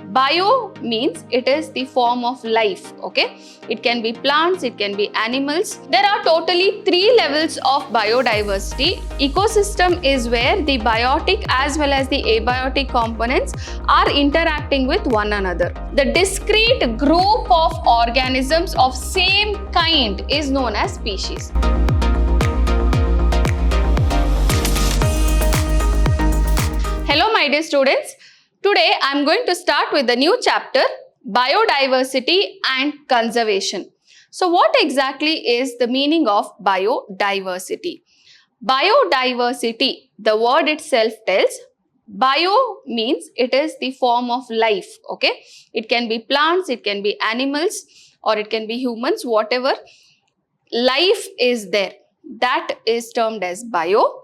Bio means it is the form of life, okay? It can be plants, it can be animals. There are totally 3 levels of biodiversity. Ecosystem is where the biotic as well as the abiotic components are interacting with one another. The discrete group of organisms of same kind is known as species. Hello my dear students. Today I am going to start with the new chapter, biodiversity and conservation. So what exactly is the meaning of biodiversity? Biodiversity, the word itself tells, bio means it is the form of life, okay? It can be plants, it can be animals, or it can be humans, whatever life is there. That is termed as bio.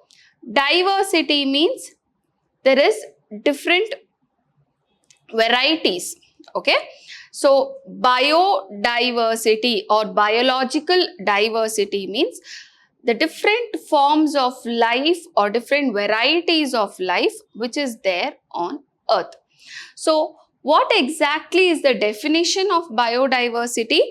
Diversity means there is different varieties, okay? So biodiversity or biological diversity means the different forms of life or different varieties of life which is there on earth. So what exactly is the definition of biodiversity?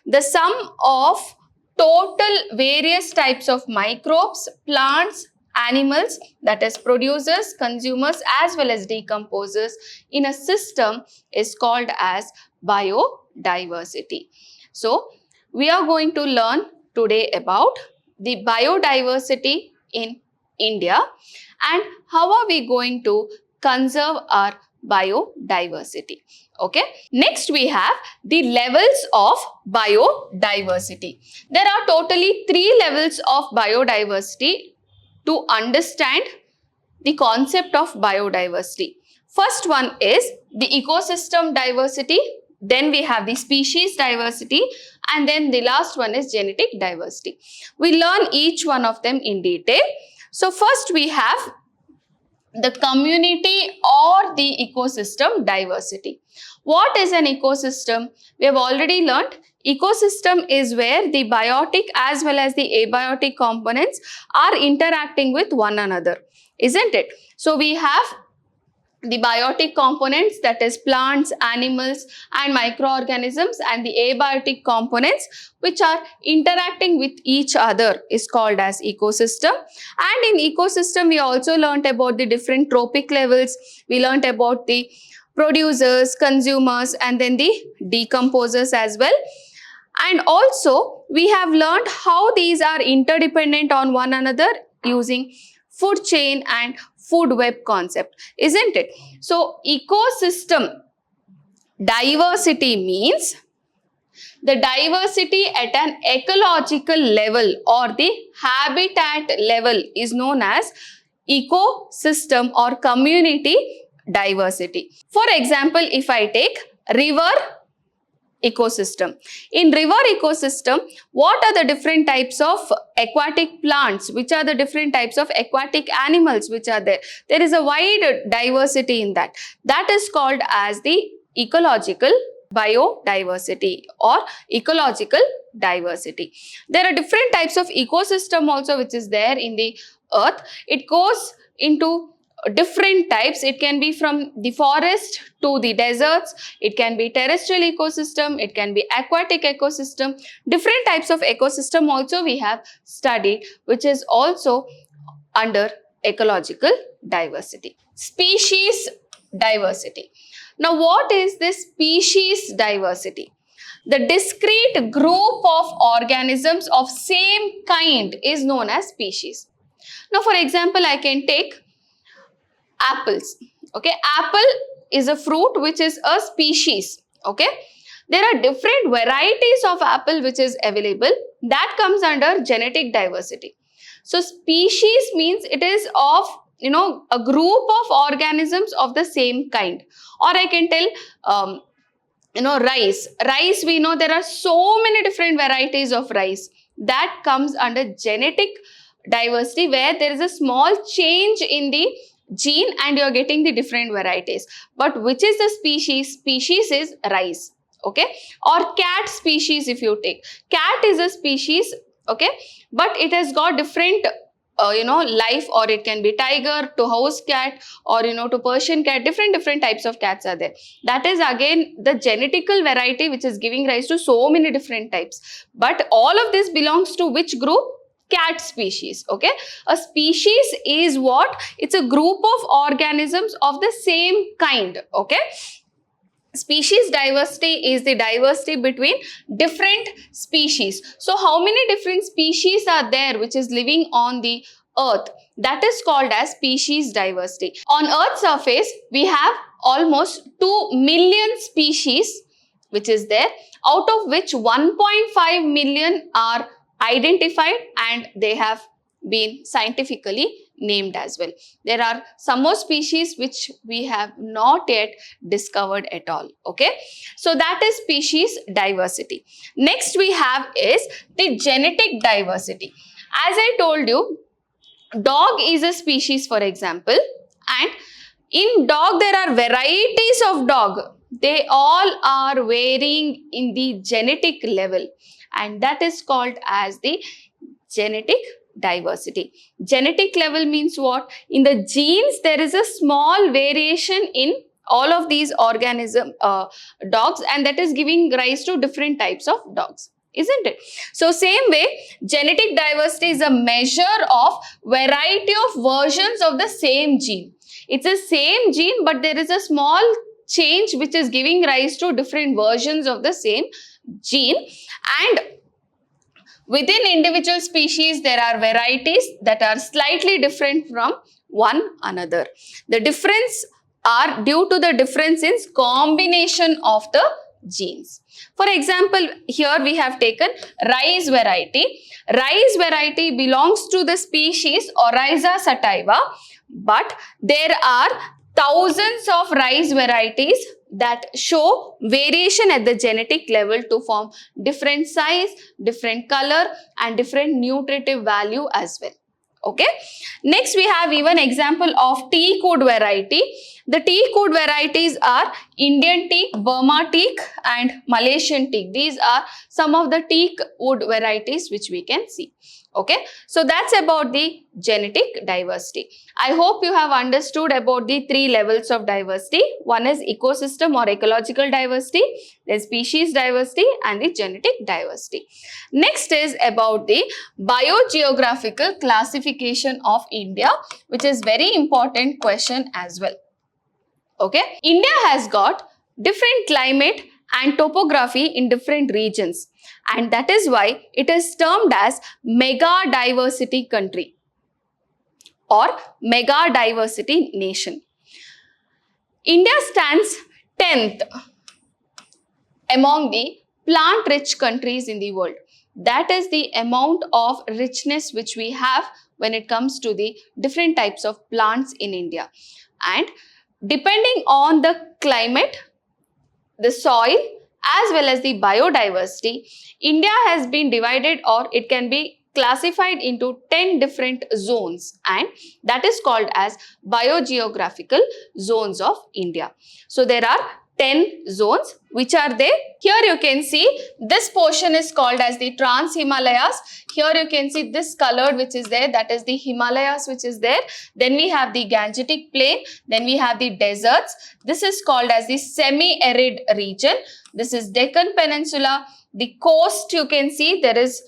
The sum of total various types of microbes, plants, animals, that is producers, consumers as well as decomposers in a system is called as biodiversity. So we are going to learn today about the biodiversity in India and how are we going to conserve our biodiversity. Okay. Next we have the levels of biodiversity. There are totally 3 levels of biodiversity to understand the concept of biodiversity. First one is the ecosystem diversity, then we have the species diversity, and then the last one is genetic diversity. We learn each one of them in detail. So first we have the community or the ecosystem diversity. What is an ecosystem? We have already learned ecosystem is where the biotic as well as the abiotic components are interacting with one another, isn't it? So we have the biotic components, that is plants, animals and microorganisms, and the abiotic components which are interacting with each other is called as ecosystem. And in ecosystem we also learnt about the different trophic levels. We learnt about the producers, consumers and then the decomposers as well. And also we have learned how these are interdependent on one another using food chain and food web concept, isn't it? So ecosystem diversity means the diversity at an ecological level or the habitat level is known as ecosystem or community diversity. For example, if I take river ecosystem. In river ecosystem, what are the different types of aquatic plants? Which are the different types of aquatic animals which are there? There is a wide diversity in that. That is called as the ecological biodiversity or ecological diversity. There are different types of ecosystem also which is there in the earth. It goes into different types. It can be from the forest to the deserts, it can be terrestrial ecosystem, it can be aquatic ecosystem. Different types of ecosystem also we have studied, which is also under ecological diversity. Species diversity. Now what is this species diversity? The discrete group of organisms of same kind is known as species. Now for example, I can take apples. Okay, apple is a fruit which is a species. Okay, there are different varieties of apple which is available. That comes under genetic diversity. So species means it is of a group of organisms of the same kind. Or I can tell rice, we know there are so many different varieties of rice. That comes under genetic diversity, where there is a small change in the gene and you are getting the different varieties. But which is the species? Species is rice. Okay, or cat species. If you take cat is a species, okay, but it has got different life, or it can be tiger to house cat, or to Persian cat. Different types of cats are there. That is again the genetical variety which is giving rise to so many different types. But all of this belongs to which group? Cat species. Okay, a species is what? It's a group of organisms of the same kind. Okay, species diversity is the diversity between different species. So how many different species are there which is living on the earth? That is called as species diversity. On earth's surface, we have almost 2 million species which is there, out of which 1.5 million are identified and they have been scientifically named as well. There are some more species which we have not yet discovered at all. Okay, so that is species diversity. Next we have is the genetic diversity. As I told you, dog is a species, for example, and in dog there are varieties of dog. They all are varying in the genetic level, and that is called as the genetic diversity. Genetic level means what? In the genes there is a small variation in all of these dogs, and that is giving rise to different types of dogs, isn't it? So same way, genetic diversity is a measure of variety of versions of the same gene. It's the same gene, but there is a small change which is giving rise to different versions of the same gene. And within individual species, there are varieties that are slightly different from one another. The difference are due to the difference in combination of the genes. For example, here we have taken rice variety. Rice variety belongs to the species Oryza sativa, but there are thousands of rice varieties that show variation at the genetic level to form different size, different color and different nutritive value as well. Okay. Next we have even example of teak wood variety. The teak wood varieties are Indian teak, Burma teak and Malaysian teak. These are some of the teak wood varieties which we can see. Okay, so that's about the genetic diversity. I hope you have understood about the 3 levels of diversity. One is ecosystem or ecological diversity, then species diversity and the genetic diversity. Next is about the biogeographical classification of India, which is very important question as well. Okay, India has got different climate and topography in different regions, and that is why it is termed as mega diversity country or mega diversity nation. India stands 10th among the plant rich countries in the world. That is the amount of richness which we have when it comes to the different types of plants in India. And depending on the climate, the soil as well as the biodiversity, India has been divided, or it can be classified into 10 different zones, and that is called as biogeographical zones of India. So there are 10 zones which are there. Here you can see this portion is called as the Trans-Himalayas. Here you can see this colored which is there, that is the Himalayas which is there. Then we have the Gangetic Plain. Then we have the deserts. This is called as the semi-arid region. This is Deccan Peninsula. The coast you can see there is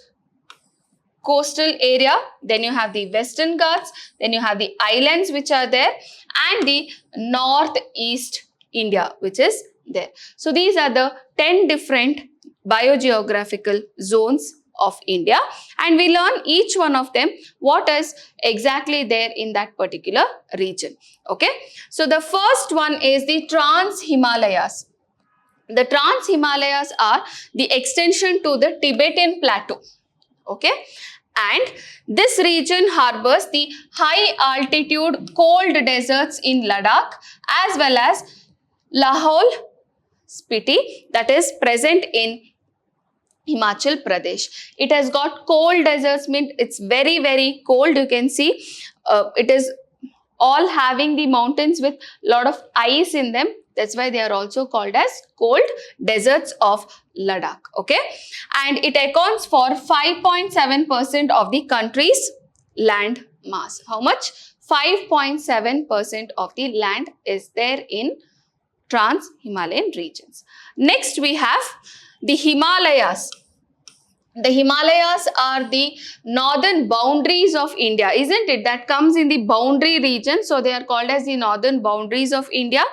coastal area. Then you have the Western Ghats. Then you have the islands which are there and the northeast India which is there. So these are the 10 different biogeographical zones of India, and we learn each one of them what is exactly there in that particular region. Okay, so the first one is the Trans-Himalayas. The Trans-Himalayas are the extension to the Tibetan Plateau. Okay, and this region harbors the high altitude cold deserts in Ladakh as well as Lahaul Spiti, that is present in Himachal Pradesh. It has got cold deserts, means it's very cold. You can see it is all having the mountains with lot of ice in them. That's why they are also called as cold deserts of Ladakh. Okay, and it accounts for 5.7% of the country's land mass. How much? 5.7% of the land is there in trans-Himalayan regions. Next we have the Himalayas. The Himalayas are the northern boundaries of India, isn't it? That comes in the boundary region. So they are called as the northern boundaries of India.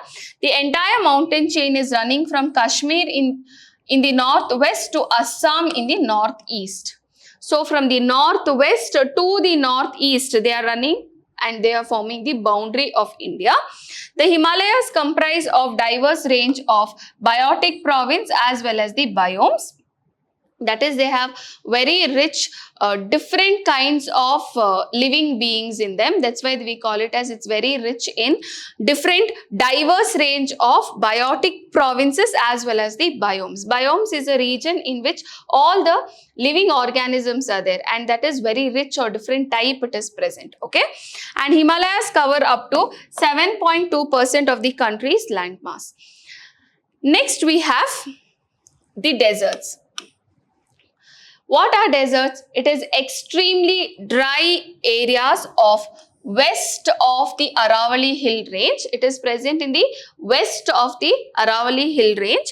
The entire mountain chain is running from Kashmir in the northwest to Assam in the northeast. So from the northwest to the northeast, they are running and they are forming the boundary of India. The Himalayas comprise of diverse range of biotic province as well as the biomes. That is, they have very rich different kinds of living beings in them. That's why we call it as it's very rich in different diverse range of biotic provinces as well as the biomes. Biomes is a region in which all the living organisms are there, and that is very rich or different type it is present. Okay, and Himalayas cover up to 7.2% of the country's landmass. Next we have the deserts. What are deserts? It is extremely dry areas of west of the Aravalli Hill Range. It is present in the west of the Aravalli Hill Range,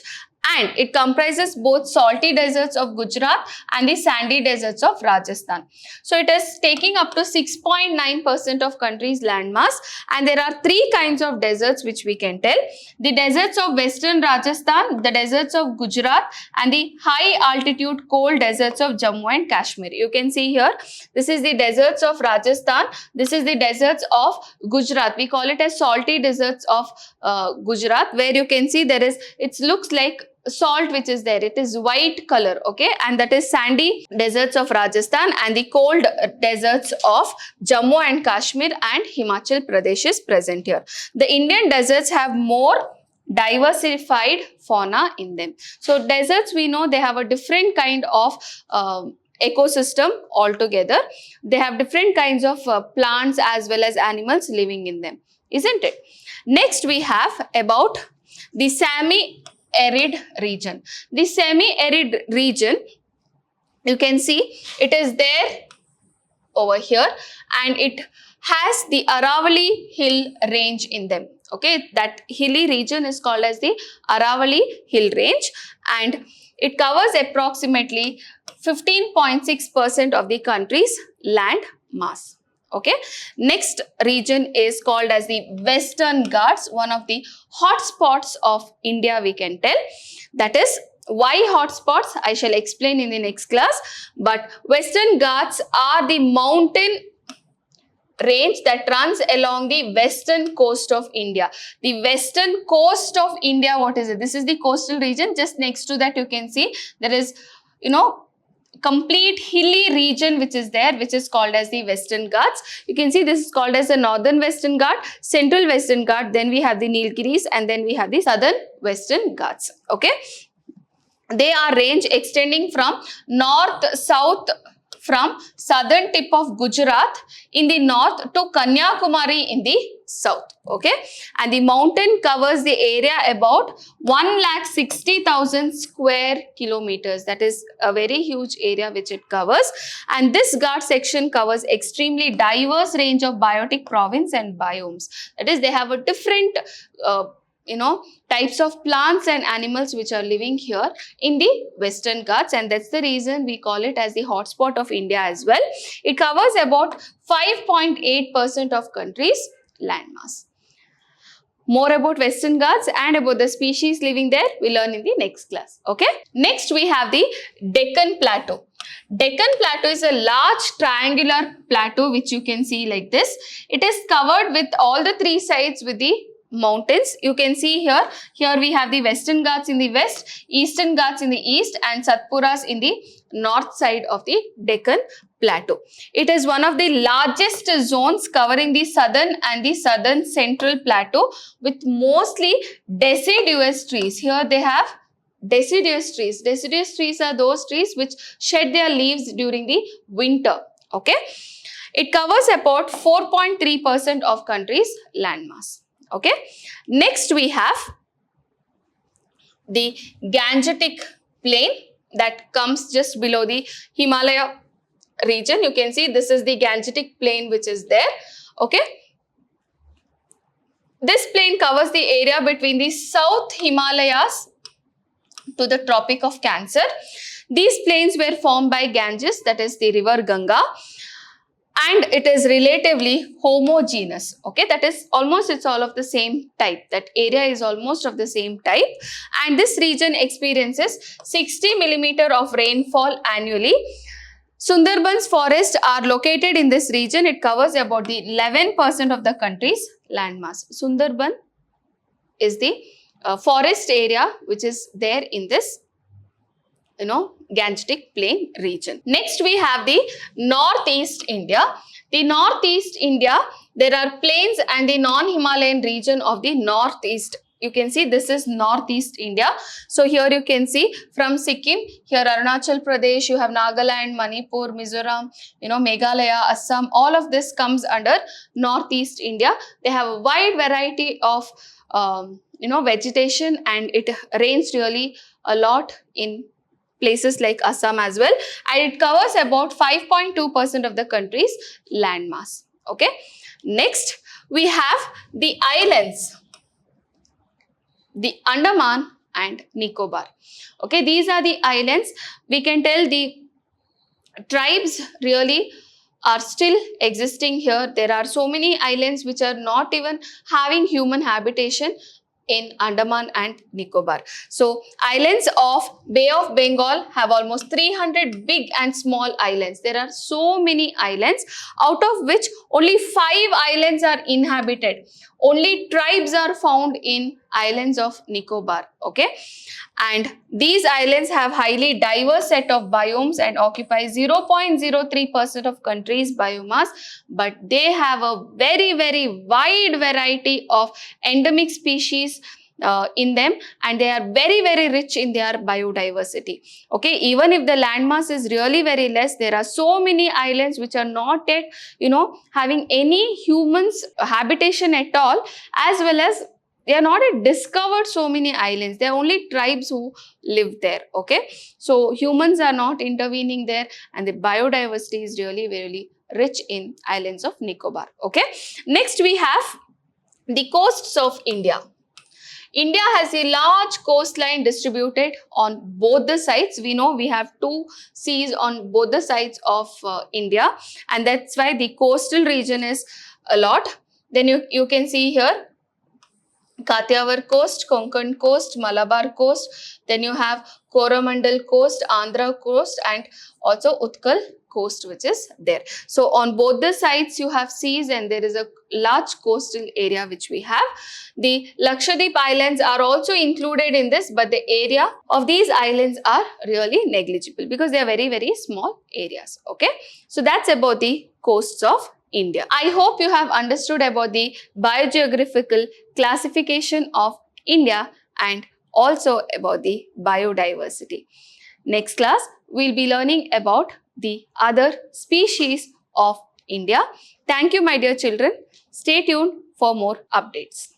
and it comprises both salty deserts of Gujarat and the sandy deserts of Rajasthan. So it is taking up to 6.9% of country's landmass, and there are three kinds of deserts which we can tell. The deserts of western Rajasthan, the deserts of Gujarat, and the high altitude cold deserts of Jammu and Kashmir. You can see here, this is the deserts of Rajasthan, this is the deserts of Gujarat. We call it as salty deserts of Gujarat, where you can see there is, it looks like salt which is there, it is white color, okay, and that is sandy deserts of Rajasthan, and the cold deserts of Jammu and Kashmir and Himachal Pradesh is present here. The Indian deserts have more diversified fauna in them. So deserts, we know they have a different kind of ecosystem altogether. They have different kinds of plants as well as animals living in them, isn't it? Next we have about the semi-arid region. The semi-arid region, you can see it is there over here, and it has the Aravalli Hill Range in them. Okay, that hilly region is called as the Aravalli Hill Range, and it covers approximately 15.6% of the country's land mass. Okay, next region is called as the Western Ghats, one of the hot spots of India, we can tell. That is, why hot spots I shall explain in the next class, but Western Ghats are the mountain range that runs along the western coast of India. The western coast of India, what is it? This is the coastal region. Just next to that you can see there is, complete hilly region which is there, which is called as the Western Ghats. You can see this is called as the Northern Western Ghat, Central Western Ghat, then we have the Nilgiris, and then we have the Southern Western Ghats. Okay, they are range extending from north-south, from southern tip of Gujarat in the north to Kanyakumari in the south. Okay, and the mountain covers the area about 1,60,000 square kilometers. That is a very huge area which it covers, and this Ghat section covers extremely diverse range of biotic province and biomes. That is, they have a different types of plants and animals which are living here in the Western Ghats, and that's the reason we call it as the hotspot of India as well. It covers about 5.8% of country's landmass. More about Western Ghats and about the species living there we learn in the next class. Okay. Next we have the Deccan Plateau. Deccan Plateau is a large triangular plateau which you can see like this. It is covered with all the three sides with the mountains. You can see here we have the Western Ghats in the west, Eastern Ghats in the east, and Satpuras in the north side of the Deccan Plateau. It is one of the largest zones covering the southern and the southern central plateau with mostly deciduous trees. Here they have deciduous trees. Deciduous trees are those trees which shed their leaves during the winter. Okay, it covers about 4.3% of country's landmass. Okay, next we have the Gangetic Plain that comes just below the Himalaya region. You can see this is the Gangetic Plain which is there. Okay. This plain covers the area between the South Himalayas to the Tropic of Cancer. These plains were formed by Ganges, that is the river Ganga, and it is relatively homogeneous. Okay, that is almost, it's all of the same type. That area is almost of the same type, and this region experiences 60 millimeter of rainfall annually. Sundarbans forests are located in this region. It covers about the 11% of the country's landmass. Sundarban is the forest area which is there in this, Gangetic Plain region. Next, we have the Northeast India. The Northeast India, there are plains and the non-Himalayan region of the Northeast. You can see this is Northeast India. So here you can see from Sikkim, here Arunachal Pradesh, you have Nagaland, Manipur, Mizoram, Meghalaya, Assam, all of this comes under Northeast India. They have a wide variety of, vegetation, and it rains really a lot in places like Assam as well, and it covers about 5.2% of the country's landmass. Okay. Next, we have the islands, the Andaman and Nicobar. Okay, these are the islands. We can tell the tribes really are still existing here. There are so many islands which are not even having human habitation in Andaman and Nicobar. So, islands of Bay of Bengal have almost 300 big and small islands. There are so many islands, out of which only 5 islands are inhabited. Only tribes are found in islands of Nicobar. Okay, and these islands have highly diverse set of biomes and occupy 0.03% of country's biomass, but they have a very, very wide variety of endemic species in them, and they are very, very rich in their biodiversity. Okay, even if the landmass is really very less, there are so many islands which are not yet, having any humans habitation at all, as well as they are not yet discovered so many islands. There are only tribes who live there. Okay, so humans are not intervening there, and the biodiversity is really very rich in islands of Nicobar. Okay, next we have the coasts of India. India has a large coastline distributed on both the sides. We know we have 2 seas on both the sides of India, and that's why the coastal region is a lot. Then you can see here Kathiawar coast, Konkan coast, Malabar coast, then you have Coromandel coast, Andhra coast, and also Utkal coast which is there. So on both the sides you have seas, and there is a large coastal area which we have. The Lakshadweep Islands are also included in this, but the area of these islands are really negligible because they are very, very small areas. Okay, so that's about the coasts of India. I hope you have understood about the biogeographical classification of India and also about the biodiversity. Next class, we'll be learning about the other species of India. Thank you, my dear children. Stay tuned for more updates.